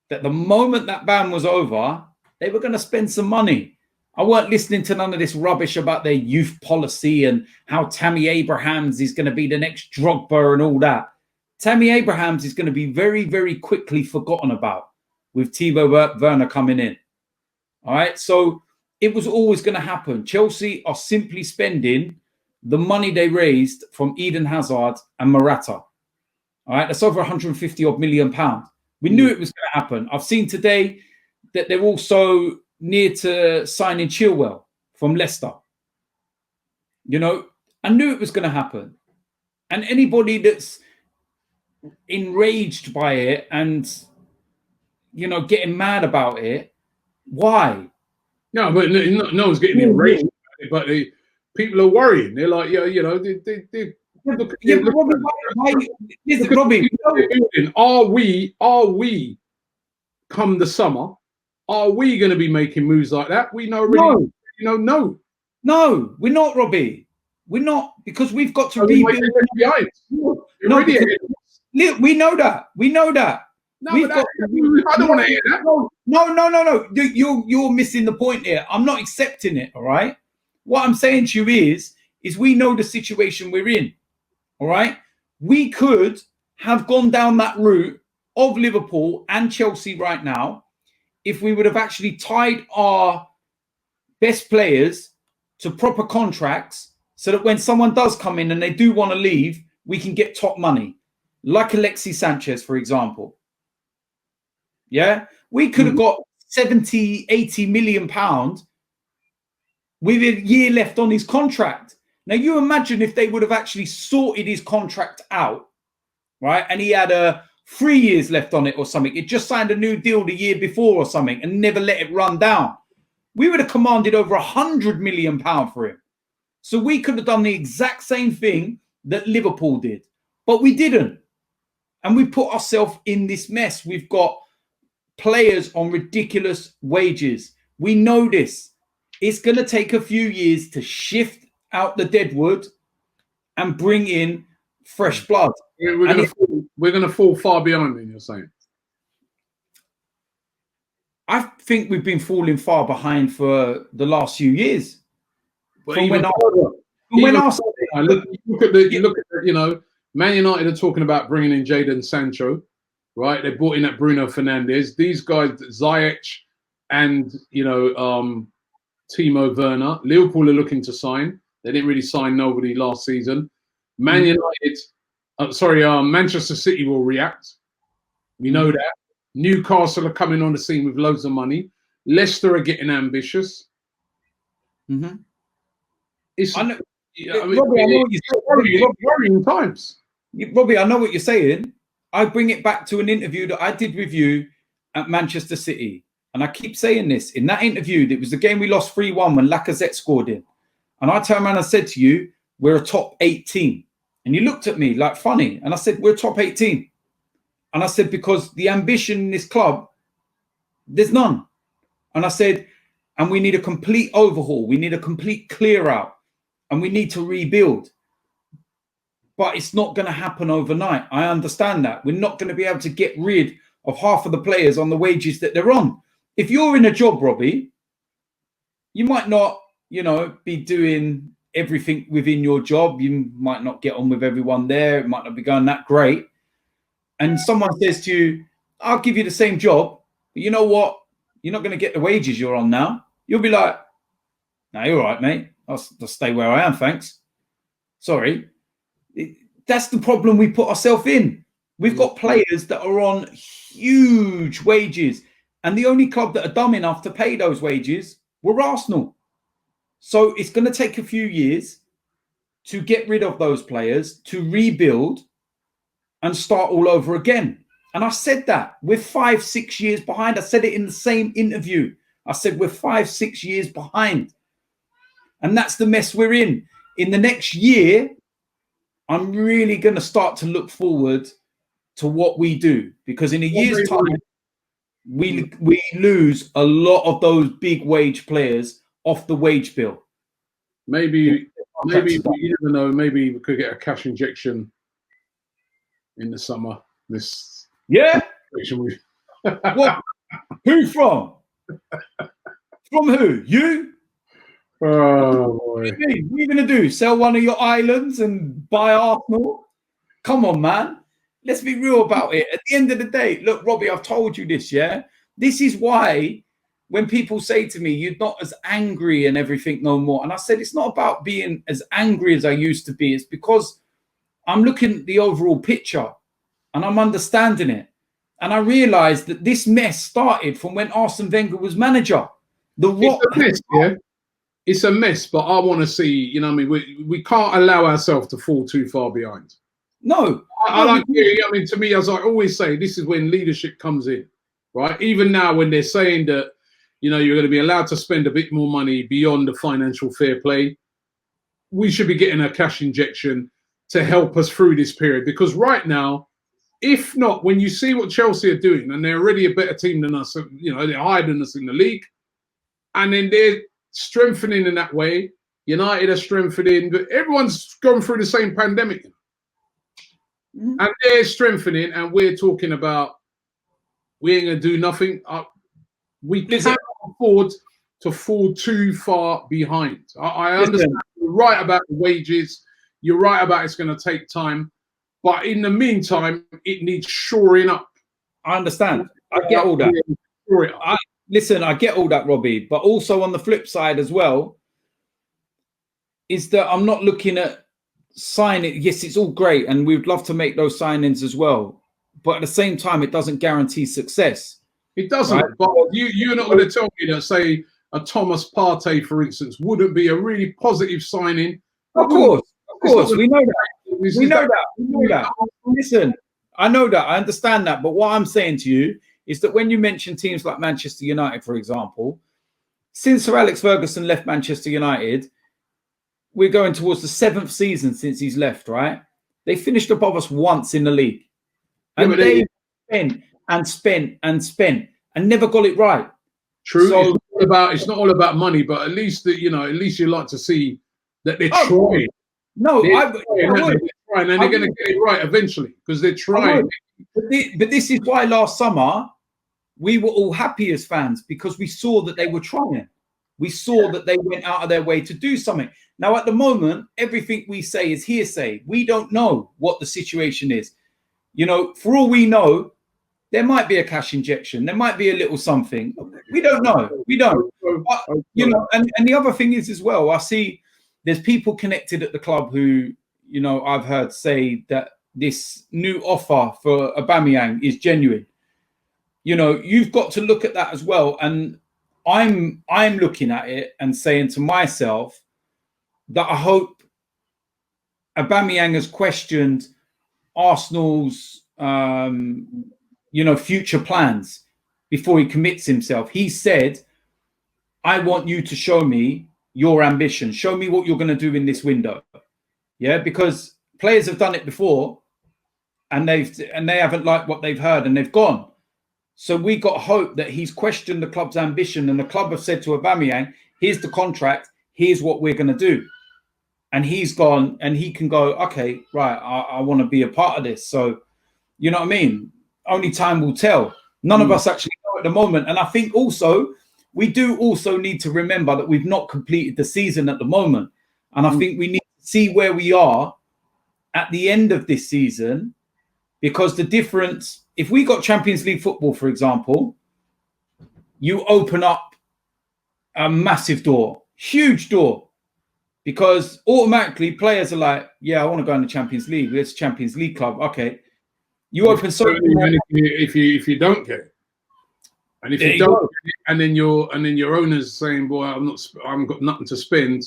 that the moment that ban was over, they were going to spend some money. I weren't listening to none of this rubbish about their youth policy and how Tammy Abrahams is going to be the next Drogba and all that. Tammy Abrahams is going to be very, very quickly forgotten about with Timo Werner coming in. All right. So it was always going to happen. Chelsea are simply spending the money they raised from Eden Hazard and Morata. All right. That's over 150 odd million pounds. We knew it was going to happen. I've seen today that they're also near to signing Chilwell from Leicester. You know, I knew it was going to happen. And anybody that's enraged by it and, you know, getting mad about it, why? No, but no one's getting enraged about it, but people are worrying. They're like, you know, Robbie, are we come the summer? Are we going to be making moves like that? We know really, no, we're not, Robbie. We're not, because we've got to rebuild. We know that. No, I don't want to hear that. No. You're missing the point here. I'm not accepting it. All right. What I'm saying to you is we know the situation we're in. All right. We could have gone down that route of Liverpool and Chelsea right now if we would have actually tied our best players to proper contracts so that when someone does come in and they do want to leave, we can get top money, like Alexis Sanchez, for example. Yeah, we could have got 70, 80 million pounds with a year left on his contract. Now, you imagine if they would have actually sorted his contract out, right? And he had 3 years left on it or something. It just signed a new deal the year before or something and never let it run down. We would have commanded over £100 million for him. So we could have done the exact same thing that Liverpool did, but we didn't. And we put ourselves in this mess. We've got players on ridiculous wages. We know this. It's going to take a few years to shift out the deadwood and bring in fresh blood. We're going to fall far behind them, you're saying? I think we've been falling far behind for the last few years. Look at the, Man United are talking about bringing in Jadon Sancho, right? They brought in that Bruno Fernandes. These guys, Ziyech and, Timo Werner. Liverpool are looking to sign. They didn't really sign nobody last season. Manchester City will react. We know that. Newcastle are coming on the scene with loads of money. Leicester are getting ambitious. Mm-hmm. Worrying times. Robbie, I know what you're saying. I bring it back to an interview that I did with you at Manchester City. And I keep saying this. In that interview, it was the game we lost 3-1 when Lacazette scored in. And I turned around and said to you, we're a top 8 team. And you looked at me like funny. And I said, we're a top 8 team. And I said, because the ambition in this club, there's none. And I said, and we need a complete overhaul. We need a complete clear out. And we need to rebuild. But it's not going to happen overnight. I understand that. We're not going to be able to get rid of half of the players on the wages that they're on. If you're in a job, Robbie, you might not, be doing everything within your job. You might not get on with everyone there. It might not be going that great. And someone says to you, I'll give you the same job, but you know what? You're not going to get the wages you're on now. You'll be like, no, you're all right, mate. I'll stay where I am, thanks. Sorry. That's the problem we put ourselves in. We've got players that are on huge wages. And the only club that are dumb enough to pay those wages were Arsenal. So it's going to take a few years to get rid of those players, to rebuild and start all over again. And I said that. We're 5-6 years behind. I said it in the same interview. I said we're 5-6 years behind. And that's the mess we're in. In the next year, I'm really going to start to look forward to what we do. Because in a year's time, we lose a lot of those big wage players off the wage bill. Maybe you never know. Maybe we could get a cash injection in the summer. What? Who from? From who? You? Oh boy. What are you going to do? Sell one of your islands and buy Arsenal? Come on, man. Let's be real about it. At the end of the day, look, Robbie, I've told you this, yeah? This is why when people say to me, you're not as angry and everything no more. And I said, it's not about being as angry as I used to be. It's because I'm looking at the overall picture and I'm understanding it. And I realized that this mess started from when Arsene Wenger was manager. It's a mess, yeah? It's a mess, but I want to see, we can't allow ourselves to fall too far behind. No. To me, as I always say, this is when leadership comes in, right? Even now when they're saying that, you're going to be allowed to spend a bit more money beyond the financial fair play, we should be getting a cash injection to help us through this period. Because right now, if not, when you see what Chelsea are doing, and they're already a better team than us, they're higher than us in the league, and then they're strengthening in that way. United are strengthening, but everyone's gone through the same pandemic. And they're strengthening, and we're talking about we ain't going to do nothing. We cannot afford to fall too far behind. I understand. You're right about the wages. You're right about it's going to take time. But in the meantime, it needs shoring up. I understand. I get all that. I get all that, Robbie. But also on the flip side as well, is that I'm not looking at signing. Yes, it's all great. And we'd love to make those signings as well. But at the same time, it doesn't guarantee success. It doesn't. Right? But you're not going to tell me that, say, a Thomas Partey, for instance, wouldn't be a really positive signing. Of course. We know that. We know that. Listen, I know that. I understand that. But what I'm saying to you is that when you mention teams like Manchester United, for example, since Sir Alex Ferguson left Manchester United, we're going towards the 7th season since he's left, right? They finished above us once in the league. And they spent and spent and spent and never got it right. True. So, it's not all about money, but at least that, you know, at least you like to see that they're trying. No, they're trying, and they're going to get it right eventually because they're trying. But this is why last summer we were all happy as fans, because we saw that they were trying. We saw that they went out of their way to do something. Now, at the moment, everything we say is hearsay. We don't know what the situation is. You know, for all we know, there might be a cash injection. There might be a little something. We don't know. We don't. But, you know, and the other thing is as well, I see there's people connected at the club who, you know, I've heard say that this new offer for Aubameyang is genuine. You know, you've got to look at that as well. And I'm looking at it and saying to myself that I hope Aubameyang has questioned Arsenal's you know, future plans before he commits himself. He said, I want you to show me your ambition. Show me what you're going to do in this window. Yeah, because players have done it before and they haven't liked what they've heard and they've gone. So we got hope that he's questioned the club's ambition, and the club have said to Aubameyang, here's the contract, here's what we're going to do. And he's gone, and he can go, okay, right, I want to be a part of this. So, you know what I mean? Only time will tell. None of us actually know at the moment. And I think also, we do also need to remember that we've not completed the season at the moment. And I think we need to see where we are at the end of this season, because the difference, if we got Champions League football, for example, you open up a massive door, huge door, because automatically players are like, yeah, I want to go in the Champions League. It's a Champions League club. Okay. You open so many if you don't get it. And if you don't get it, and then your owner's saying, boy, I haven't got nothing to spend,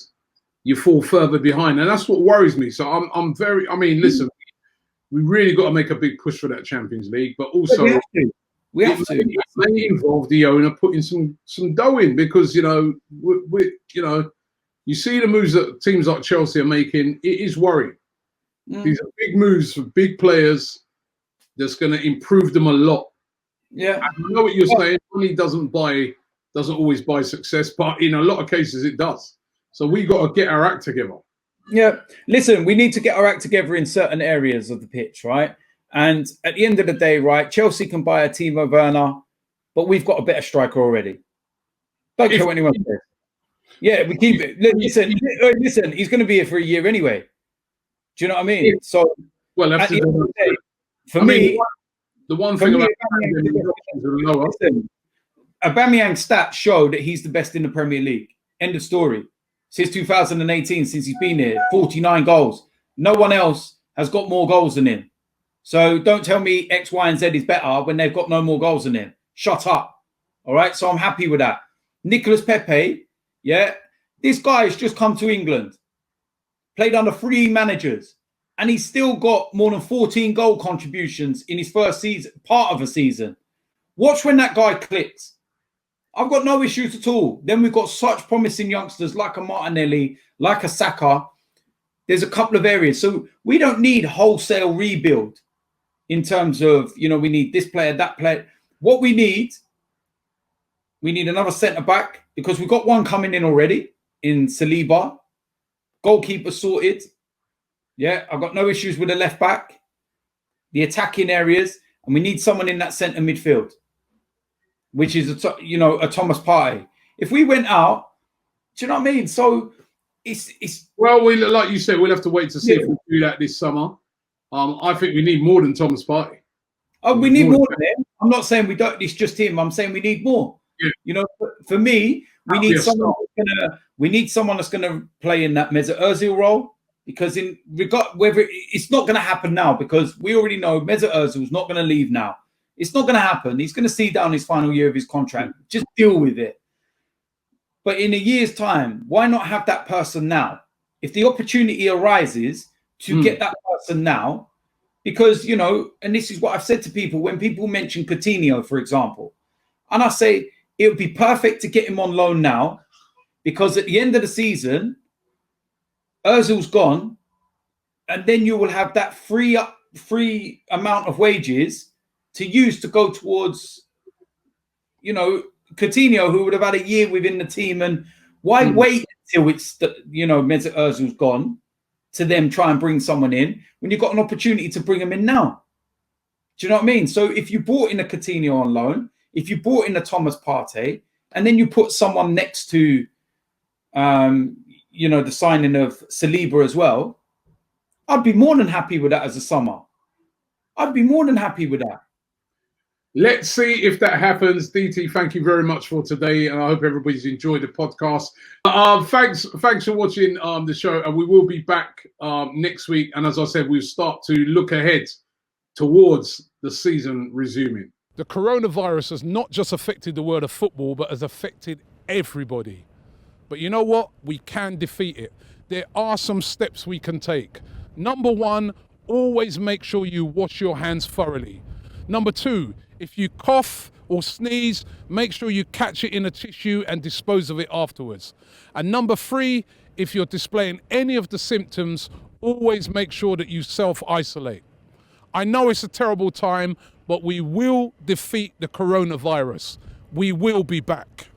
you fall further behind. And that's what worries me. So I mean, listen, we really got to make a big push for that Champions League, but also we have to. It may involve the owner putting some dough in, because you know you see the moves that teams like Chelsea are making. It is worrying. These are big moves for big players. That's going to improve them a lot. Yeah, I know what you're saying. Money doesn't always buy success, but in a lot of cases it does. So we got to get our act together. Yeah, listen, we need to get our act together in certain areas of the pitch, right? And at the end of the day, right, Chelsea can buy a Timo Werner, but we've got a better striker already. Don't care what anyone says. Yeah, we keep it. Listen, he's going to be here for a year anyway. Do you know what I mean? So, well, at the end of the day, for me, the one thing about Aubameyang's stats show that he's the best in the Premier League. End of story. Since 2018, since he's been here, 49 goals. No one else has got more goals than him. So don't tell me X, Y, and Z is better when they've got no more goals than him. Shut up. All right. So I'm happy with that. Nicolas Pepe, yeah, this guy has just come to England, played under 3 managers, and he's still got more than 14 goal contributions in his first season, part of a season. Watch when that guy clicks. I've got no issues at all. Then we've got such promising youngsters like a Martinelli, like a Saka. There's a couple of areas. So we don't need wholesale rebuild in terms of, you know, we need this player, that player. What we need another centre-back, because we've got one coming in already in Saliba. Goalkeeper sorted. Yeah, I've got no issues with the left-back, the attacking areas, and we need someone in that centre midfield, which is, a Thomas Partey. If we went out, do you know what I mean? So it's well, like you said, we'll have to wait to see if we do that this summer. I think we need more than Thomas Partey. Oh, we need more than him. I'm not saying we don't. It's just him. I'm saying we need more. Yeah. You know, for me, we need someone that's gonna play in that Mesut Ozil role. Because whether it's not going to happen now, because we already know Mesut Ozil's not going to leave now. It's not going to happen. He's going to see down his final year of his contract. Just deal with it. But in a year's time, why not have that person now? If the opportunity arises to get that person now, because, you know, and this is what I've said to people when people mention Coutinho, for example, and I say, it would be perfect to get him on loan now, because at the end of the season, Ozil's gone, and then you will have that free amount of wages to use to go towards, you know, Coutinho, who would have had a year within the team. And why wait until it's, Mesut Ozil's gone to then try and bring someone in when you've got an opportunity to bring him in now? Do you know what I mean? So if you brought in a Coutinho on loan, if you brought in a Thomas Partey, and then you put someone next to, the signing of Saliba as well, I'd be more than happy with that as a summer. I'd be more than happy with that. Let's see if that happens. DT, thank you very much for today, and I hope everybody's enjoyed the podcast. Thanks for watching the show, and we will be back next week. And as I said, we'll start to look ahead towards the season resuming. The coronavirus has not just affected the world of football, but has affected everybody. But you know what? We can defeat it. There are some steps we can take. Number one, always make sure you wash your hands thoroughly. Number two, if you cough or sneeze, make sure you catch it in a tissue and dispose of it afterwards. And number three, if you're displaying any of the symptoms, always make sure that you self-isolate. I know it's a terrible time, but we will defeat the coronavirus. We will be back.